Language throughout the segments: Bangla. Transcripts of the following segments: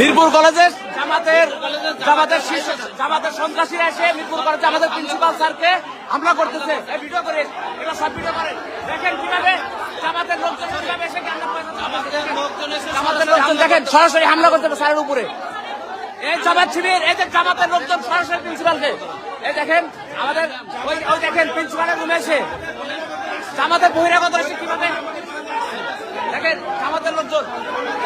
মিরপুর কলেজের জামাতের সন্ত্রাসীরা এসে মিরপুর কলেজে আমাদের প্রিন্সিপাল স্যারকে হামলা করতেছে। ভিডিও করে এটা সব ভিডিও করে দেখেন কিভাবে জামাতের লোকজন কিভাবে এসে জামাতের লোকজন দেখেন সরাসরি হামলা করতে স্যারের উপরে। এই জামাত শিবির এই যে জামাতের লোকজন সরাসরি প্রিন্সিপালকে এই দেখেন আমাদের ওই দেখেন প্রিন্সিপালের রুমে এসে জামাতের বহিরাগত এসে কিভাবে দেখেন জামাতের লোকজন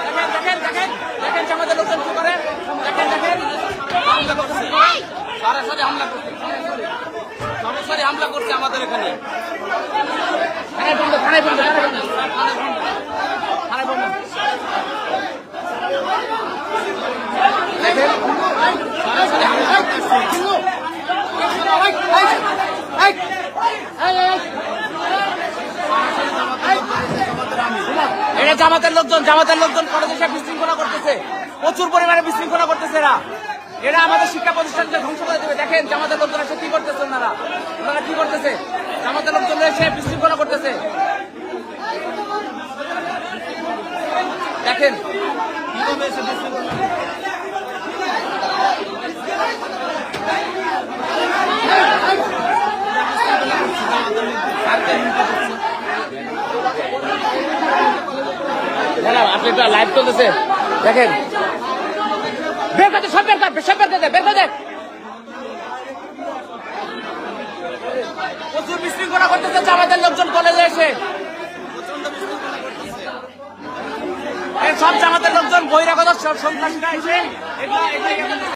দেখেন দেখেন দেখেন দেখেন জামাতের লোকজন কি করে দেখেন দেখেন সরাসরি হামলা করছে সরাসরি হামলা করছে আমাদের এখানে দেখেন সরাসরি হামলা এটা জামাতের লোকজন কলেজে এসে বিশৃঙ্খলা করতেছে, প্রচুর পরিমাণে বিশৃঙ্খলা করতেছে। এরা আমাদের শিক্ষা প্রতিষ্ঠানকে ধ্বংস করে দেবে। দেখেন জামাতের লোকজন এসে কি করতেছে, ওনারা কি করতেছে, জামাতের লোকজন এসে বিশৃঙ্খলা করতেছে। দেখেন কিভাবে এসে বিশৃঙ্খলা আপনি একটা লাইভ চলতেছে দেখেন বের করতে সব বের করে প্রচুর বিশৃঙ্খলা করতেছে জামাতের লোকজন কলেজে এসে সব জামাতের লোকজন বহিরাগত সব সন্ত্রাসীরা এসে এগুলা